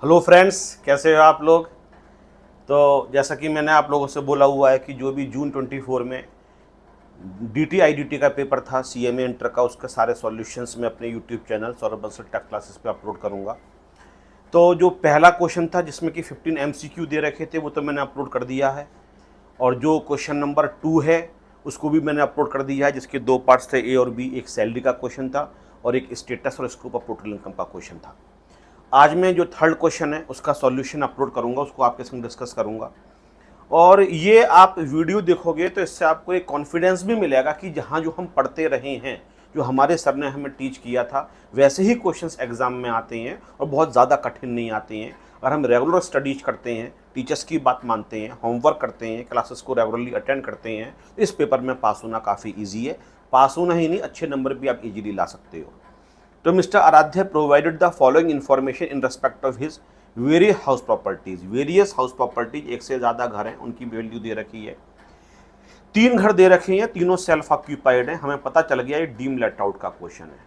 Hello friends, कैसे हो आप लोग। तो जैसा कि मैंने आप लोगों से बोला हुआ है कि जो भी जून 24 में डीटी आईडीटी का पेपर था सीएमए इंटर का, उसके सारे सॉल्यूशंस मैं अपने YouTube channel Saurabh Bansal tech classes पे अपलोड करूंगा। तो जो पहला क्वेश्चन था जिसमें कि 15 एमसीक्यू दे रखे थे वो तो मैंने अपलोड कर दिया है, और जो क्वेश्चन नंबर 2 है उसको भी मैंने अपलोड कर दिया है, जिसके दो पार्ट्स थे, ए और बी। एक सैलरी का क्वेश्चन था और एक स्टेटस और स्कोप ऑफ टोटल इनकम का क्वेश्चन था। आज मैं जो थर्ड क्वेश्चन है उसका सॉल्यूशन अपलोड करूंगा, उसको आपके संग डिस्कस करूंगा। और ये आप वीडियो देखोगे तो इससे आपको एक कॉन्फिडेंस भी मिलेगा कि जहाँ जो हम पढ़ते रहे हैं, जो हमारे सर ने हमें टीच किया था, वैसे ही क्वेश्चंस एग्जाम में आते हैं और बहुत ज़्यादा कठिन नहीं आते हैं। अगर हम रेगुलर स्टडीज करते हैं, टीचर्स की बात मानते हैं, होमवर्क करते हैं, क्लासेस को रेगुलरली अटेंड करते हैं, तो इस पेपर में पास होना काफ़ी ईजी है। पास होना ही नहीं, अच्छे नंबर भी आप इजीली ला सकते हो। तो मिस्टर आराध्य provided the following information in respect of his various house properties. Various house properties, एक से ज़्यादा घर हैं, उनकी वैल्यू दे रखी है। 3 घर दे रखे हैं, तीनों सेल्फ ऑक्यूपाइड हैं। हमें पता चल गया ये डीम लेट आउट का क्वेश्चन है।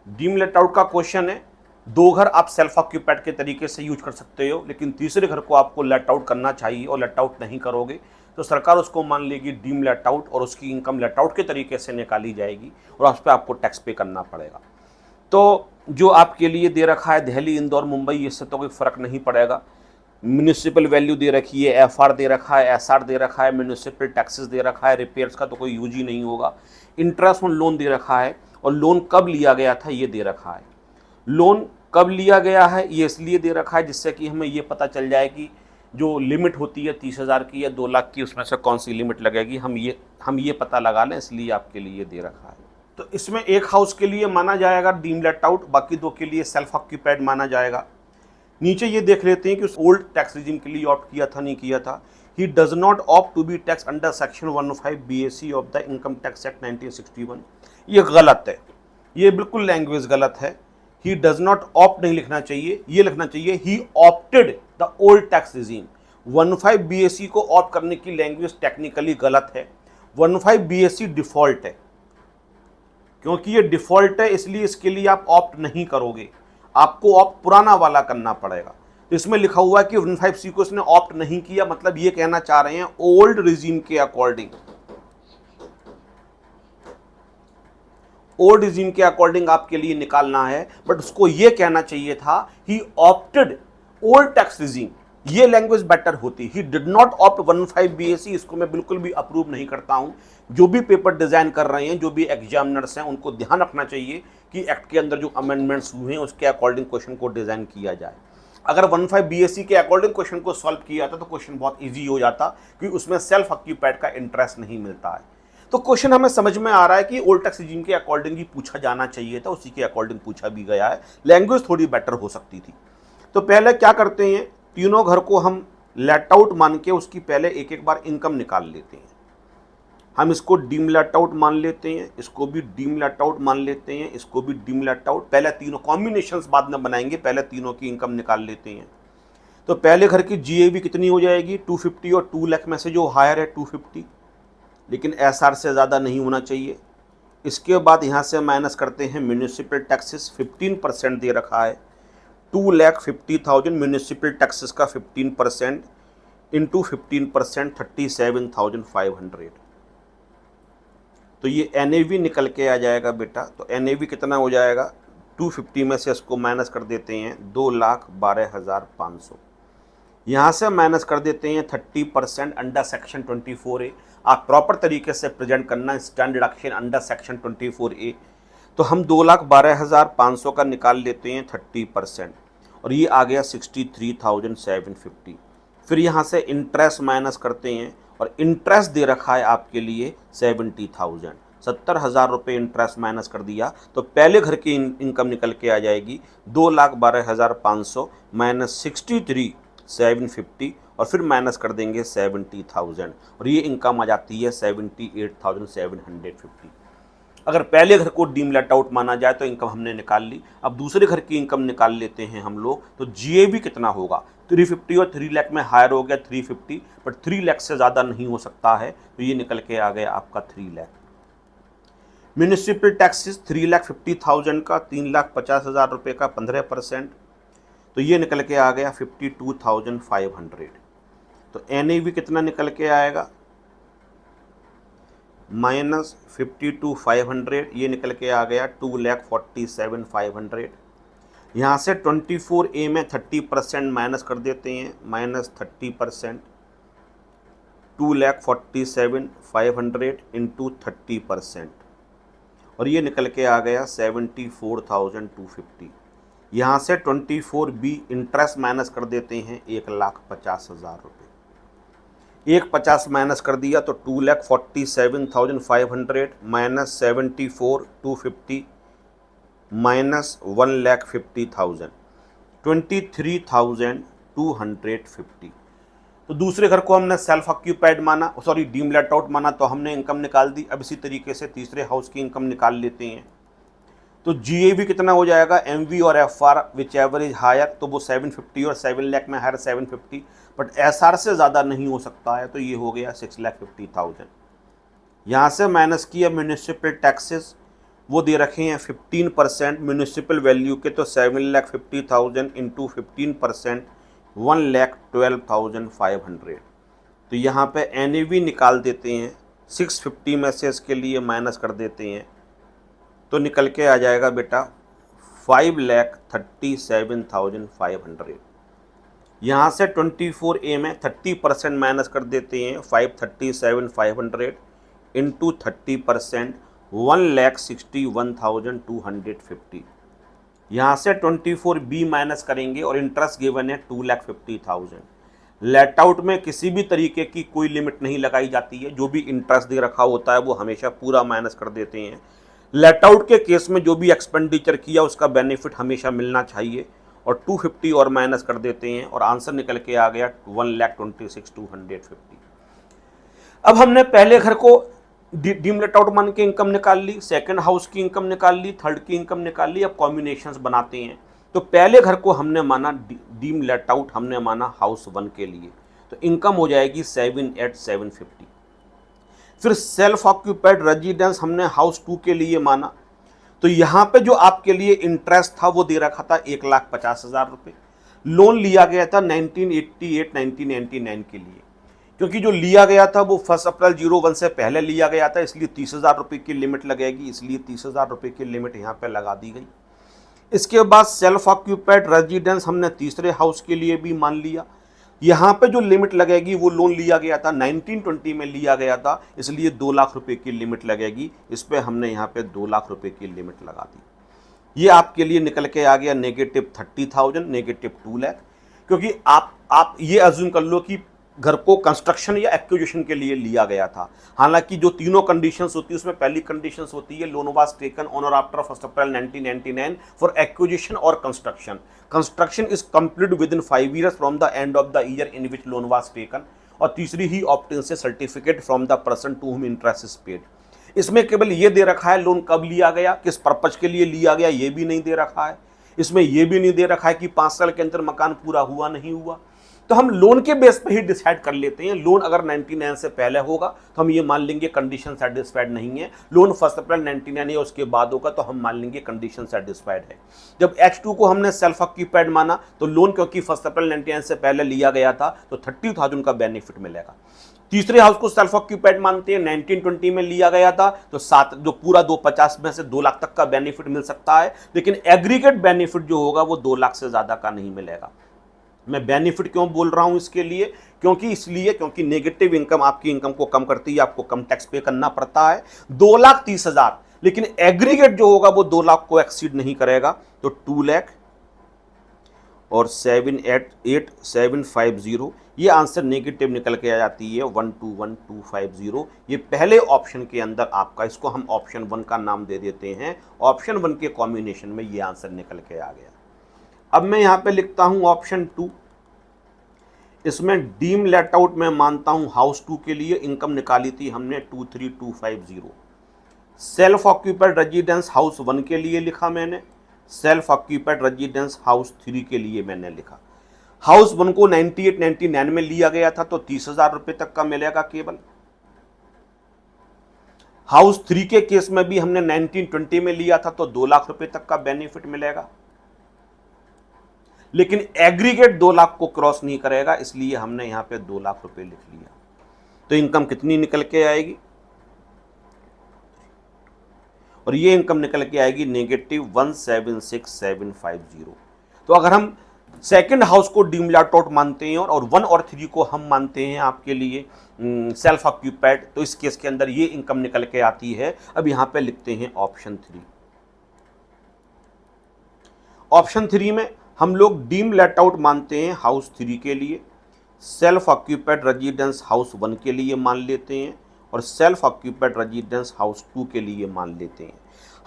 डीम लेट आउट का क्वेश्चन है। 2 घर आप सेल्फ ऑक्यूपाइड के तरीके से यूज कर सकते हो, लेकिन तीसरे घर को आपको लेट आउट करना चाहिए, और लेट आउट नहीं करोगे तो सरकार उसको मान लेगी डीम लेट आउट, और उसकी इनकम लेट आउट के तरीके से निकाली जाएगी और उस पर आपको टैक्स पे करना पड़ेगा। तो जो आपके लिए दे रखा है दिल्ली, इंदौर, मुंबई, इससे तो कोई फ़र्क नहीं पड़ेगा। म्यूनिसिपल वैल्यू दे रखी है, एफआर दे रखा है, एसआर दे रखा है, म्यूनिसिपल टैक्सेस दे रखा है, रिपेयर्स का तो कोई यूज ही नहीं होगा। इंटरेस्ट ऑन लोन दे रखा है, और लोन कब लिया गया था ये दे रखा है। लोन कब लिया गया है ये इसलिए दे रखा है जिससे कि हमें ये पता चल जाए कि जो लिमिट होती है 30,000 की या 2 लाख की, उसमें से कौन सी लिमिट लगेगी, हम ये पता लगा लें, इसलिए आपके लिए दे रखा है। तो इसमें एक हाउस के लिए माना जाएगा डीम लेट आउट, बाकी 2 के लिए सेल्फ ऑक्यूपाइड माना जाएगा। नीचे ये देख लेते हैं कि उस ओल्ड टैक्स रिजिम के लिए ऑप्ट किया था नहीं किया था। He does not opt to be tax under section 105 BAC of the income tax act 1961। ये गलत है, ये बिल्कुल लैंग्वेज गलत है। ही डज नॉट ऑप्ट नहीं लिखना चाहिए, ये लिखना चाहिए he opted the old tax regime. 15 BAC को ऑप्ट करने की लैंग्वेज टेक्निकली गलत है। 15 BAC डिफॉल्ट है, क्योंकि ये डिफॉल्ट है इसलिए इसके लिए आप ऑप्ट नहीं करोगे, आपको ऑप्ट पुराना वाला करना पड़ेगा। तो इसमें लिखा हुआ है कि 15C को इसने ऑप्ट नहीं किया, मतलब ये कहना चाह रहे हैं ओल्ड रिजीम के अकॉर्डिंग, ओल्ड रिजीम के अकॉर्डिंग आपके लिए निकालना है। बट उसको ये कहना चाहिए था ही ऑप्टेड ओल्ड टैक्स रिजीम, ये लैंग्वेज बेटर होती। He did not opt 15 BAC, इसको मैं बिल्कुल भी अप्रूव नहीं करता हूं। जो भी पेपर डिजाइन कर रहे हैं, जो भी एग्जामिनर्स हैं, उनको ध्यान रखना चाहिए कि एक्ट के अंदर जो अमेंडमेंट्स हुए हैं उसके अकॉर्डिंग क्वेश्चन को डिजाइन किया जाए। अगर 15 BAC के अकॉर्डिंग क्वेश्चन को सॉल्व किया जाता तो क्वेश्चन बहुत ईजी हो जाता, क्योंकि उसमें सेल्फ ऑक्यूपाइड का इंटरेस्ट नहीं मिलता है। तो क्वेश्चन हमें समझ में आ रहा है कि ओल्ड टैक्स रिजीम के अकॉर्डिंग ही पूछा जाना चाहिए था, उसी के अकॉर्डिंग पूछा भी गया है। लैंग्वेज थोड़ी बेटर हो सकती थी। तो पहले क्या करते हैं, तीनों घर को हम लेट आउट मान के उसकी पहले एक एक बार इनकम निकाल लेते हैं। हम इसको डीम लेट आउट मान लेते हैं, इसको भी डीम लेट आउट मान लेते हैं, इसको भी डीम लेट आउट। पहले तीनों कॉम्बिनेशंस बाद में बनाएंगे, पहले तीनों की इनकम निकाल लेते हैं। तो पहले घर की जीएबी कितनी हो जाएगी, 250, और 2 लाख में से जो हायर है 250, लेकिन एसआर से ज़्यादा नहीं होना चाहिए। इसके बाद यहाँ से माइनस करते हैं म्यूनिसिपल टैक्सेस, 15% दे रखा है। 2,50,000 म्यूनिसिपल टैक्सेस का 15% इंटू 15% 37,500। तो ये NAV निकल के आ जाएगा बेटा। तो NAV कितना हो जाएगा, 250 में से इसको माइनस कर देते हैं 2,12,500। यहाँ से माइनस कर देते हैं 30% अंडर सेक्शन 24A। आप प्रॉपर तरीके से प्रेजेंट करना stand deduction under section 24A। तो हम 2,12,500 का निकाल लेते हैं 30%, और ये आ गया 63,750। फिर यहाँ से इंटरेस्ट माइनस करते हैं, और इंटरेस्ट दे रखा है आपके लिए 70,000, 70,000 रुपये इंटरेस्ट माइनस कर दिया। तो पहले घर की इनकम निकल के आ जाएगी 2,12,500 माइनस 63,750, और फिर माइनस कर देंगे 70,000, और ये इनकम आ जाती है 78,750। अगर पहले घर को डीम लेट आउट माना जाए तो इनकम हमने निकाल ली। अब दूसरे घर की इनकम निकाल लेते हैं हम लोग। तो जीएबी कितना होगा, 350, और 3 लाख में हायर हो गया 350, बट 3 लाख से ज़्यादा नहीं हो सकता है, तो ये निकल के आ गया आपका 3 लाख। म्यूनिसिपल टैक्सेस 3,50,000 का 3,50,000 रुपये का 15%, तो ये निकल के आ गया 52,500। तो NAV कितना निकल के आएगा, -52,500, ये निकल के आ गया 2,47,500। यहाँ से 24A में 30% माइनस कर देते हैं, -30%, 2,47,500 इंटू 30%, और ये निकल के आ गया 74,250। यहाँ से 24B इंटरेस्ट माइनस कर देते हैं 1,50,000 रुपये, 1,50,000 माइनस कर दिया तो 2,47,500 माइनस 74,250 माइनस 1,50,000, 23,250। तो दूसरे घर को हमने सेल्फ ऑक्यूपाइड माना, सॉरी डीम लेट आउट माना, तो हमने इनकम निकाल दी। अब इसी तरीके से तीसरे हाउस की इनकम निकाल लेते हैं। तो GAV कितना हो जाएगा, MV और FR whichever is higher, तो वो 750 और 7 लाख में हायर 750, बट SR से ज़्यादा नहीं हो सकता है, तो ये हो गया 6,50,000। यहाँ से माइनस किया म्यूनिसिपल टैक्सेस, वो दे रखे हैं 15% म्यूनिसिपल वैल्यू के, तो 7,50,000 इंटू 15%, 1,12,500। तो यहाँ पे NAV निकाल देते हैं, 650 में से इसके लिए माइनस कर देते हैं, तो निकल के आ जाएगा बेटा 5,37,500। यहाँ से 24A में 30% माइनस कर देते हैं, 5,37,500 इंटू 30%, 1,61,250। यहाँ से 24B माइनस करेंगे और इंटरेस्ट गिवन है 2,50,000। लेट आउट में किसी भी तरीके की कोई लिमिट नहीं लगाई जाती है, जो भी इंटरेस्ट दे रखा होता है वो हमेशा पूरा माइनस कर देते हैं। लेट आउट के केस में जो भी एक्सपेंडिचर किया उसका बेनिफिट हमेशा मिलना चाहिए, और 250 और माइनस कर देते हैं, और आंसर निकल के आ गया 1,26,250। अब हमने पहले घर को डीम लेट आउट मान के इनकम निकाल ली, सेकंड हाउस की इनकम निकाल ली, थर्ड की इनकम निकाल ली। अब कॉम्बिनेशंस बनाते हैं। तो पहले घर को हमने माना डीम लेट आउट, हमने माना हाउस 1 के लिए, तो इनकम हो जाएगी 7,8,750। फिर सेल्फ ऑक्यूपाइड रेजिडेंस हमने हाउस 2 के लिए माना, तो यहाँ पे जो आपके लिए इंटरेस्ट था वो दे रखा था 1,50,000 रुपये। लोन लिया गया था 1988-1999 के लिए, क्योंकि जो लिया गया था वो 1 अप्रैल 01 से पहले लिया गया था, इसलिए 30,000 रुपये की लिमिट लगेगी, इसलिए 30,000 रुपये की लिमिट यहाँ पे लगा दी गई। इसके बाद सेल्फ ऑक्यूपाइड रेजिडेंस हमने तीसरे हाउस के लिए भी मान लिया। यहाँ पे जो लिमिट लगेगी वो लोन लिया गया था 1920 में लिया गया था, इसलिए 2 लाख रुपए की लिमिट लगेगी। इस पर हमने यहाँ पे 2 लाख रुपए की लिमिट लगा दी। ये आपके लिए निकल के आ गया -30,000, -2 लाख, क्योंकि आप ये अज्यूम कर लो कि घर को कंस्ट्रक्शन या एक्विजिशन के लिए लिया गया था। हालांकि जो तीनों कंडीशंस होती है उसमें पहली कंडीशंस होती है लोन वाज टेकन ऑन और आफ्टर 1 अप्रैल 1999 फॉर एक्विजिशन और construction. Construction is complete within 5 years from the end of the year in which loan was taken, और तीसरी he obtains a certificate from the person to whom interest is paid. इसमें केवल ये दे रखा है loan कब लिया गया, किस पर्पज के लिए लिया गया, ये भी नहीं दे रखा है। इसमें यह भी नहीं दे रखा है कि 5 साल के अंदर मकान पूरा हुआ नहीं हुआ। तो हम लोन के बेस पे ही डिसाइड कर लेते हैं। लोन अगर 99 से पहले होगा तो हम ये मान लेंगे कंडीशन सेटिस्फाइड नहीं है। लोन 1 अप्रैल 99 या उसके बाद होगा तो हम मान लेंगे कंडीशन सेटिस्फाइड है। जब H2 को हमने सेल्फ ऑक्यूपाइड माना तो लोन क्योंकि 1 अप्रैल 99 से पहले लिया गया था तो 30,000 का बेनिफिट मिलेगा। तीसरे हाउस को सेल्फ ऑक्यूपाइड मानते हैं, 1920 में लिया गया था तो 7 जो पूरा 250 में से 2 लाख तक का बेनिफिट मिल सकता है, लेकिन एग्रीगेट बेनिफिट जो होगा वो 2 लाख से ज्यादा का नहीं मिलेगा। मैं बेनिफिट क्यों बोल रहा हूं इसके लिए, क्योंकि नेगेटिव इनकम आपकी इनकम को कम करती है, आपको कम टैक्स पे करना पड़ता है। 2,30,000, लेकिन एग्रीगेट जो होगा वो 2 लाख को एक्सीड नहीं करेगा, तो 2 लाख और 7,8,750 ये आंसर नेगेटिव निकल के आ जाती है 121,250। ये पहले ऑप्शन के अंदर आपका, इसको हम ऑप्शन 1 का नाम दे देते हैं। ऑप्शन 1 के कॉम्बिनेशन में ये आंसर निकल के आ गया। अब मैं यहां पे लिखता हूं ऑप्शन 2। इसमें डीम लेट आउट में मानता हूं हाउस 2 के लिए इनकम निकाली थी हमने 23,250। सेल्फ ऑक्यूपाइड रेजिडेंस हाउस 1 के लिए लिखा मैंने, सेल्फ ऑक्यूपाइड रेजिडेंस हाउस 3 के लिए मैंने लिखा। हाउस 1 को 98-99 में लिया गया था तो 30,000 रुपए तक का मिलेगा केवल। हाउस 3 के केस में भी हमने 1920 में लिया था तो 2 लाख रुपए तक का बेनिफिट मिलेगा, लेकिन एग्रीगेट 2 लाख को क्रॉस नहीं करेगा, इसलिए हमने यहां पे 2 लाख रुपए लिख लिया। तो इनकम कितनी निकल के आएगी, और ये इनकम निकल के आएगी -176,750। तो अगर हम सेकंड हाउस को डीमलैट आउट मानते हैं और 1 और 3 को हम मानते हैं आपके लिए सेल्फ ऑक्यूपाइड, तो इस केस के अंदर ये इनकम निकल के आती है। अब यहां पे लिखते हैं ऑप्शन 3। ऑप्शन 3 में हम लोग डीम लेट आउट मानते हैं हाउस 3 के लिए, सेल्फ ऑक्यूपाइड रेजिडेंस हाउस 1 के लिए मान लेते हैं, और सेल्फ ऑक्यूपाइड रेजिडेंस हाउस 2 के लिए मान लेते हैं।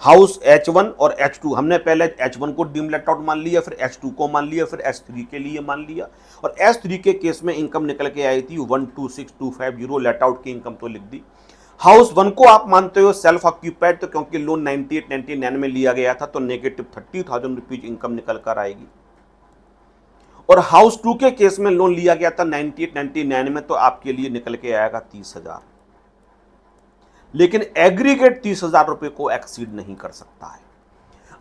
हाउस H1 और H2 हमने पहले H1 को डीम लेट आउट मान लिया, फिर H2 को मान लिया, फिर H3 के लिए मान लिया, और H3 के केस में इनकम निकल के आई थी 126,250, लेट आउट की इनकम तो लिख दी। हाउस 1 को आप मानते हो सेल्फ ऑक्यूपाइड, तो क्योंकि लोन 98-99 में लिया गया था तो -30,000 रुपीज इनकम निकल कर आएगी। और हाउस 2 के केस में लोन लिया गया था 98-99 में, तो आपके लिए निकल के आएगा 30,000, लेकिन एग्रीगेट 30,000 रुपए को एक्सीड नहीं कर सकता है।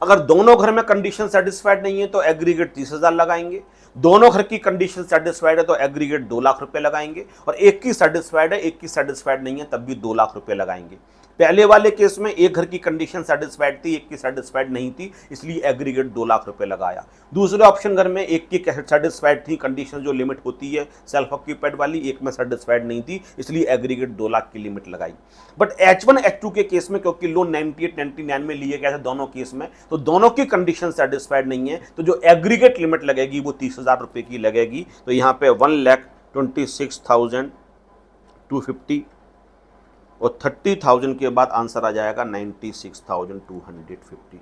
अगर दोनों घर में कंडीशन सेटिस्फाइड नहीं है तो एग्रीगेट 30,000 लगाएंगे, दोनों घर की कंडीशन सेटिस्फाइड है तो एग्रीगेट 2 लाख रुपए लगाएंगे, और एक की सेटिस्फाइड है एक की सेटिस्फाइड नहीं है तब भी 2 लाख रुपए लगाएंगे। पहले वाले केस में एक घर की कंडीशन सेटिस्फाइड थी, एक की सेटिस्फाइड नहीं थी, इसलिए एग्रीगेट 2 लाख रुपए लगाया। दूसरे ऑप्शन घर में एक की सेटिस्फाइड थी, कंडीशन जो लिमिट होती है सेल्फ ऑक्यूपाइड वाली, एक में सेटिस्फाइड नहीं थी, इसलिए एग्रीगेट 2 लाख की लिमिट लगाई। बट H1 H2 के केस में क्योंकि लोन 98-99 में लिए गए थे दोनों केस में, तो दोनों की कंडीशन सेटिस्फाइड नहीं है, तो जो एग्रीगेट लिमिट लगेगी वो 30,000 रुपए की लगेगी। तो यहाँ पे 1,26,250 और 30,000 के बाद आंसर आ जाएगा 96,250।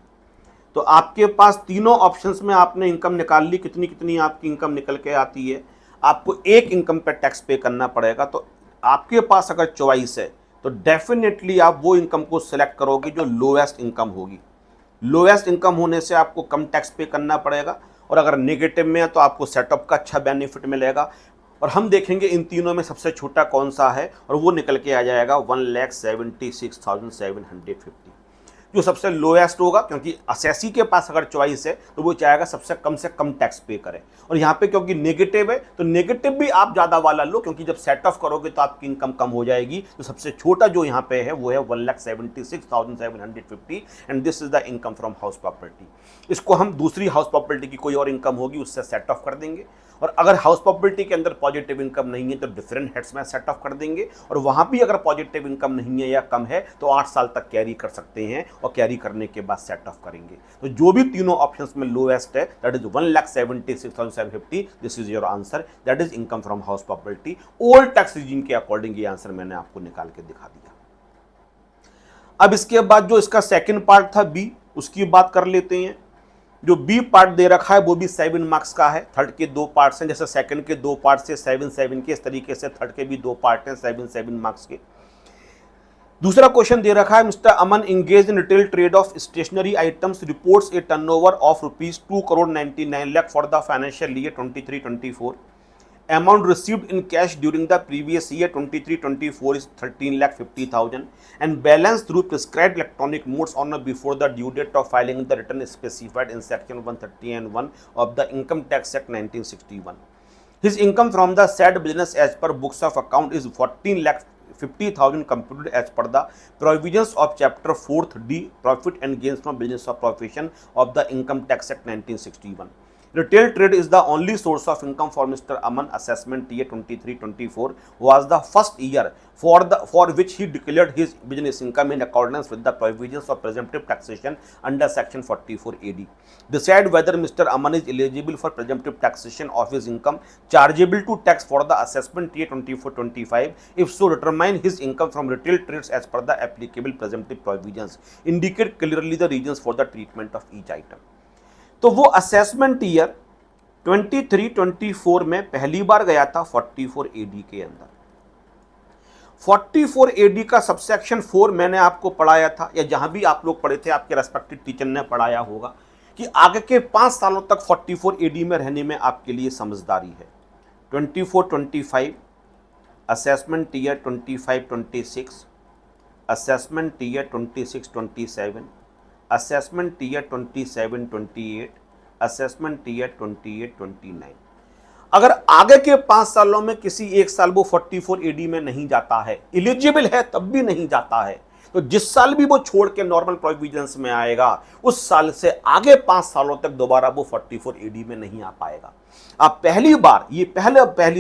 तो आपके पास तीनों ऑप्शंस में आपने इनकम निकाल ली, कितनी कितनी आपकी इनकम निकल के आती है। आपको एक इनकम पे टैक्स पे करना पड़ेगा, तो आपके पास अगर चॉइस है तो डेफिनेटली आप वो इनकम को सिलेक्ट करोगे जो लोएस्ट इनकम होगी। लोएस्ट इनकम होने से आपको कम टैक्स पे करना पड़ेगा, और अगर नेगेटिव में है तो आपको सेटअप का अच्छा बेनिफिट मिलेगा। और हम देखेंगे इन तीनों में सबसे छोटा कौन सा है, और वो निकल के आ जाएगा 1,76,750। जो सबसे लोएस्ट होगा, क्योंकि असेसी के पास अगर चॉइस है तो वो चाहेगा सबसे कम टैक्स पे करे, और यहाँ पे क्योंकि नेगेटिव है तो नेगेटिव भी आप ज़्यादा वाला लो, क्योंकि जब सेट ऑफ करोगे तो आपकी इनकम कम हो जाएगी। तो सबसे छोटा जो यहाँ पे है वो है 1,76,750, and this is the income from house property. इसको हम दूसरी हाउस प्रॉपर्टी की कोई और इनकम होगी उससे सेट ऑफ कर देंगे, और अगर हाउस प्रॉपर्टी के अंदर पॉजिटिव इनकम नहीं है तो डिफरेंट हेड्स में सेट ऑफ कर देंगे, और वहां भी अगर पॉजिटिव इनकम नहीं है या कम है तो 8 साल तक कैरी कर सकते हैं, और कैरी करने के बाद सेट ऑफ करेंगे। तो जो भी तीनों ऑप्शंस में लोएस्ट है that is 1,76,750, this is your answer, that is income from house property. Old tax regime के अकॉर्डिंग ये आंसर मैंने आपको निकाल के दिखा दिया। अब इसके बाद जो इसका सेकेंड पार्ट था बी, उसकी बात कर लेते हैं। जो बी पार्ट दे रखा है वो भी 7 मार्क्स का है। थर्ड के 2 पार्ट्स हैं, जैसे सेकंड के 2 पार्ट से 7 के, इस तरीके से थर्ड के भी 2 पार्ट हैं 7 मार्क्स के। दूसरा क्वेश्चन दे रखा है, Mister Aman engage in retail trade of stationery items, reports a turnover of ₹2,99,00,000 for the financial year 23-24। Amount received in cash during the previous year 23-24 is 13,50,000, and balance through prescribed electronic modes on or before the due date of filing the return is specified in section 130(1) of the Income Tax Act 1961. His income from the said business as per books of account is 14,50,000 computed as per the provisions of chapter 4th D profit and gains from business of profession of the Income Tax Act 1961. Retail trade is the only source of income for Mr. Aman. Assessment year 23-24 was the first year for which he declared his business income in accordance with the provisions of presumptive taxation under section 44 AD. Decide whether Mr. Aman is eligible for presumptive taxation of his income chargeable to tax for the assessment year 24-25. If so, determine his income from retail trades as per the applicable presumptive provisions. Indicate clearly the reasons for the treatment of each item. तो वो assessment year 23-24 में पहली बार गया था 44 AD के अंदर। 44 AD का subsection 4 मैंने आपको पढ़ाया था, या जहां भी आप लोग पढ़े थे आपके रेस्पेक्टिव टीचर ने पढ़ाया होगा, कि आगे के 5 सालों तक 44 AD में रहने में आपके लिए समझदारी है। 24-25 assessment year 25-26 assessment year 26-27, assessment year 27-28, assessment year 28-29। अगर आगे के 5 सालों में किसी एक साल वो 44 एडी में नहीं जाता है, एलिजिबल है तब भी नहीं जाता है, तो जिस साल भी वो छोड़ के नॉर्मल प्रोविजंस में आएगा उस साल से आगे 5 सालों तक दोबारा वो 44 एडी में नहीं आ पाएगा। आप पहली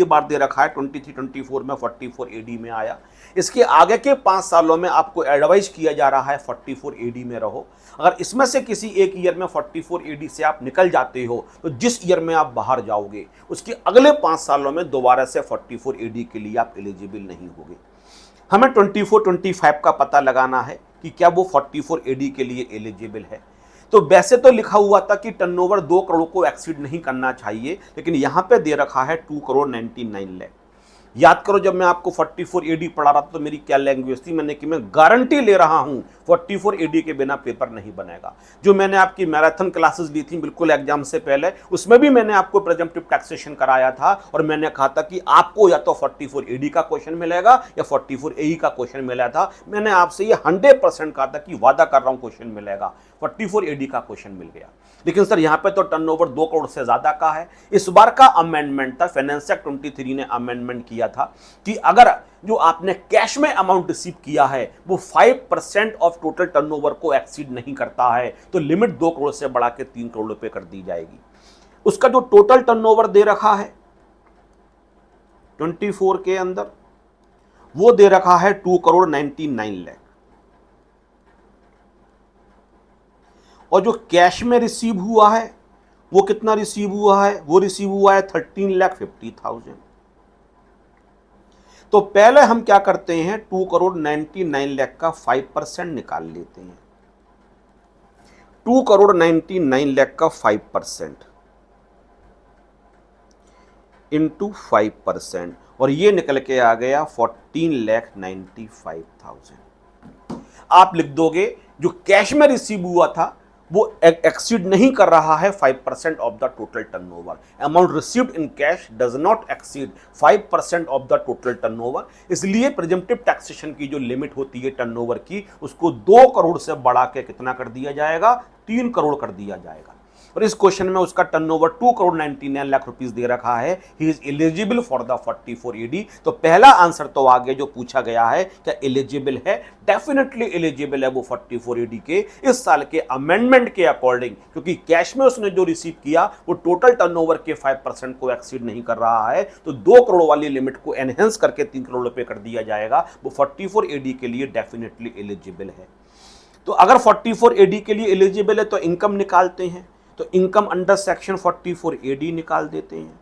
बार दे रखा है 23-24 में 44 एडी में आया, इसके आगे के 5 सालों में आपको एडवाइस किया जा रहा है 44 एडी में रहो। अगर इसमें से किसी एक ईयर में 44 एडी से आप निकल जाते हो तो जिस ईयर में आप बाहर जाओगे उसके अगले 5 सालों में दोबारा से 44 एडी के लिए आप एलिजिबल नहीं होगे। हमें 24-25 का पता लगाना है कि क्या वो 44 एडी के लिए एलिजिबल है। तो वैसे तो लिखा हुआ था कि टर्नओवर 2 करोड़ को एक्सीड नहीं करना चाहिए, लेकिन यहां पे दे रखा है 2 करोड़ 99 लाख। याद करो जब मैं आपको 44 एडी पढ़ा रहा था तो मेरी क्या लैंग्वेज थी, मैंने कि मैं गारंटी ले रहा हूं 44 एडी के बिना पेपर नहीं बनेगा। जो मैंने आपकी मैराथन क्लासेस ली थी बिल्कुल एग्जाम से पहले, उसमें भी मैंने आपको प्रेजम्पटिव टैक्सेशन कराया था और मैंने कहा था कि आपको या तो 44 एडी का क्वेश्चन मिलेगा या 44 एई का क्वेश्चन मिला था। मैंने आपसे ये 100% कहा था कि वादा कर रहा हूं क्वेश्चन मिलेगा, 44 एडी का क्वेश्चन मिल गया। लेकिन सर यहां पे तो टर्नओवर 2 करोड़ से ज्यादा का है। इस बार का अमेंडमेंट था, फाइनेंस एक्ट 23 ने अमेंडमेंट किया था कि अगर जो आपने कैश में अमाउंट रिसीव किया है वो 5% ऑफ टोटल टर्नओवर को एक्सीड नहीं करता है तो लिमिट 2 करोड़ से बढ़ा के 3 करोड़ रुपए कर दी जाएगी। उसका जो टोटल टर्नओवर दे रखा है 24 के अंदर वो दे रखा है 2 करोड़ 99 लाख, और जो कैश में रिसीव हुआ है वो कितना रिसीव हुआ है, वो रिसीव हुआ है 13,50,000। तो पहले हम क्या करते हैं 2 करोड़ 99 लाख का 5% निकाल लेते हैं। 2 करोड़ 99 लाख का 5% इंटू 5%, और ये निकल के आ गया 14,95,000। आप लिख दोगे जो कैश में रिसीव हुआ था वो एक्सीड नहीं कर रहा है 5% of the total turnover. Amount received in cash does not exceed 5% of the total turnover, इसलिए प्रिजम्पटिव टैक्सेशन की जो लिमिट होती है टर्नओवर की उसको 2 करोड़ से बढ़ा के कितना कर दिया जाएगा, 3 करोड़ कर दिया जाएगा। और इस क्वेश्चन में उसका टर्नओवर 2 करोड़ 99 लाख रुपीस दे रखा है। He is eligible for the 44 AD. तो पहला आंसर तो आगे जो पूछा गया है क्या एलिजिबल है, डेफिनेटली एलिजिबल है वो 44 एडी के इस साल के अमेंडमेंट के अकॉर्डिंग, क्योंकि कैश में उसने जो रिसीव किया वो टोटल टर्नओवर के 5% को एक्सीड नहीं कर रहा है, तो 2 करोड़ वाली लिमिट को एनहेंस करके 3 करोड़ रुपए कर दिया जाएगा। वो 44 एडी के लिए डेफिनेटली एलिजिबल है। तो अगर 44 एडी के लिए एलिजिबल है तो इनकम निकालते हैं, तो इनकम अंडर सेक्शन 44 एडी निकाल देते हैं।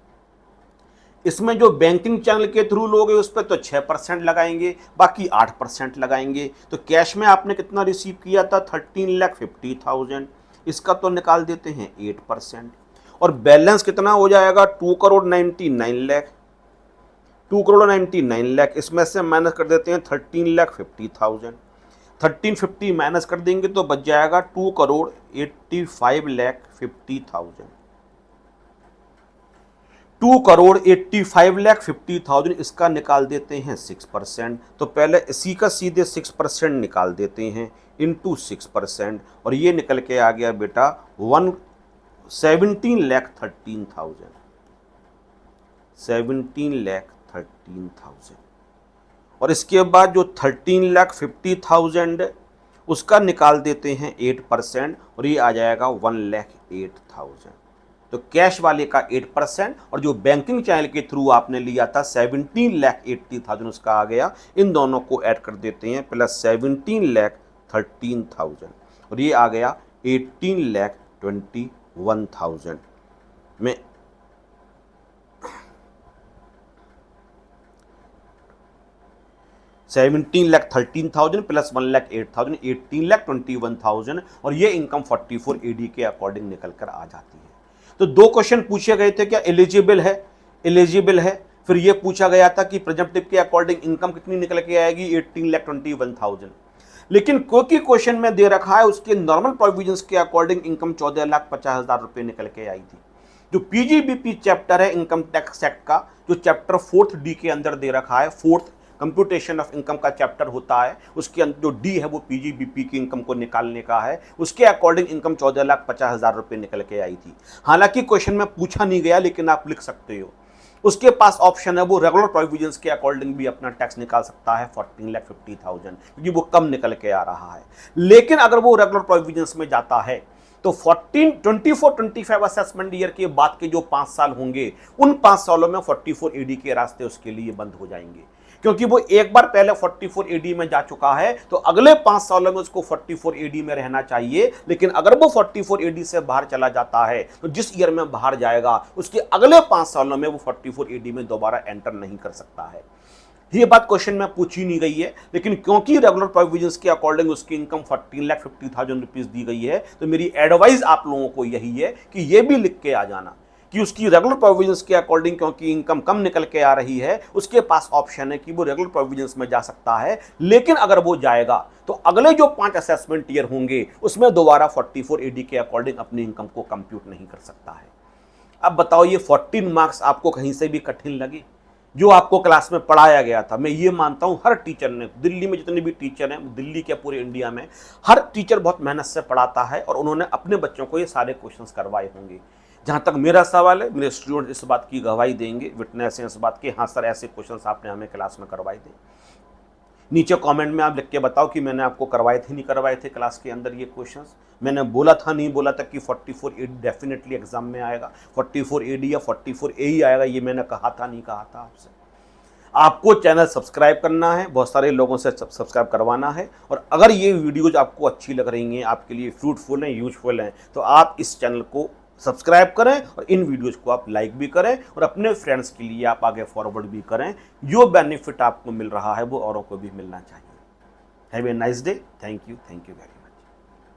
इसमें जो बैंकिंग चैनल के थ्रू लोगे उस पर तो 6% लगाएंगे, बाकी 8% लगाएंगे। तो कैश में आपने कितना रिसीव किया था 13,50,000, इसका तो निकाल देते हैं 8%, और बैलेंस कितना हो जाएगा 2 करोड़ 99 लाख। 2 करोड़ 99 लाख इसमें से माइनस कर देते हैं 13,50,000। 1350 माइनस कर देंगे तो बच जाएगा 2 करोड़ 85,50,000। 2 करोड़ 85,50,000 इसका निकाल देते हैं 6%। तो पहले इसी का सीधे 6% निकाल देते हैं इंटू 6%, और ये निकल के आ गया बेटा 17,13,000। 17,13,000, और इसके बाद जो 13,50,000 उसका निकाल देते हैं 8%, और ये आ जाएगा 1,08,000। तो कैश वाले का 8% और जो बैंकिंग चैनल के थ्रू आपने लिया था 17,80,000 उसका आ गया। इन दोनों को ऐड कर देते हैं प्लस 17,13,000, और ये आ गया 18,21,000 में 17,13,000 प्लस 1,08,000, 18,21,000, और ये इनकम 44 एडी के अकॉर्डिंग निकल कर आ जाती है। तो 2 क्वेश्चन पूछे गए थे, क्या एलिजिबल है, एलिजिबल है। फिर ये पूछा गया था कि प्रेजेंटिव के अकॉर्डिंग इनकम कितनी निकल के आएगी 18,21,000। लेकिन क्योंकि क्वेश्चन में दे रखा है उसके नॉर्मल प्रोविजंस के अकॉर्डिंग इनकम 14,50,000 रुपए निकल के आई थी। जो पीजीबीपी चैप्टर है इनकम टैक्स एक्ट का, जो चैप्टर 4th डी के अंदर दे रखा है, 4th कंप्यूटेशन ऑफ इनकम का चैप्टर होता है, उसके अंदर जो डी है वो पीजीबीपी की इनकम को निकालने का है। उसके अकॉर्डिंग इनकम 14,50,000 रुपये निकल के आई थी। हालांकि क्वेश्चन में पूछा नहीं गया, लेकिन आप लिख सकते हो। उसके पास ऑप्शन है वो रेगुलर प्रोविजंस के अकॉर्डिंग भी अपना टैक्स निकाल सकता है 14,50,000, क्योंकि वो कम निकल के आ रहा है। लेकिन अगर वो रेगुलर प्रोविजंस में जाता है तो 24-25 असेसमेंट ईयर के बाद के जो 5 साल होंगे, उन 5 सालों में 44 एडी के रास्ते उसके लिए बंद हो जाएंगे, क्योंकि वो एक बार पहले 44 एडी में जा चुका है। तो अगले 5 सालों में उसको 44 एडी में रहना चाहिए। लेकिन अगर वो 44 एडी से बाहर चला जाता है तो जिस ईयर में बाहर जाएगा उसके अगले 5 सालों में वो 44 एडी में दोबारा एंटर नहीं कर सकता है। ये बात क्वेश्चन में पूछी नहीं गई है, लेकिन क्योंकि रेगुलर प्रोविजंस के अकॉर्डिंग उसकी इनकम 14,50,000 रुपीज दी गई है, तो मेरी एडवाइस आप लोगों को यही है कि ये भी लिख के आ जाना कि उसकी रेगुलर प्रोविजंस के अकॉर्डिंग क्योंकि इनकम कम निकल के आ रही है, उसके पास ऑप्शन है कि वो रेगुलर प्रोविजंस में जा सकता है। लेकिन अगर वो जाएगा तो अगले जो 5 असेसमेंट ईयर होंगे उसमें दोबारा 44 एडी के अकॉर्डिंग अपनी इनकम को कंप्यूट नहीं कर सकता है। अब बताओ, ये 14 मार्क्स आपको कहीं से भी कठिन लगे? जो आपको क्लास में पढ़ाया गया था, मैं ये मानता हूं हर टीचर ने, दिल्ली में जितने भी टीचर हैं, दिल्ली के पूरे इंडिया में हर टीचर बहुत मेहनत से पढ़ाता है और उन्होंने अपने बच्चों को ये सारे क्वेश्चंस करवाए होंगे। जहां तक मेरा सवाल है, मेरे स्टूडेंट इस बात की गवाही देंगे, विटनेस हैं इस बात के, हाँ सर ऐसे क्वेश्चंस आपने हमें क्लास में करवाए थे। नीचे कमेंट में आप लिख के बताओ कि मैंने आपको करवाए थे, नहीं करवाए थे क्लास के अंदर ये क्वेश्चंस। मैंने बोला था, नहीं बोला था कि 44 एडी डेफिनेटली एग्जाम में आएगा, 44 एडी या 44 ए ही आएगा, ये मैंने कहा था, नहीं कहा था आपसे? आपको चैनल सब्सक्राइब करना है, बहुत सारे लोगों से सब्सक्राइब करवाना है। और अगर ये वीडियोज आपको अच्छी लग रही हैं, आपके लिए फ्रूटफुल हैं, यूजफुल हैं, तो आप इस चैनल को सब्सक्राइब करें और इन वीडियोज को आप लाइक भी करें और अपने फ्रेंड्स के लिए आप आगे फॉरवर्ड भी करें। जो बेनिफिट आपको मिल रहा है वो औरों को भी मिलना चाहिए। Have a nice day. Thank you very much.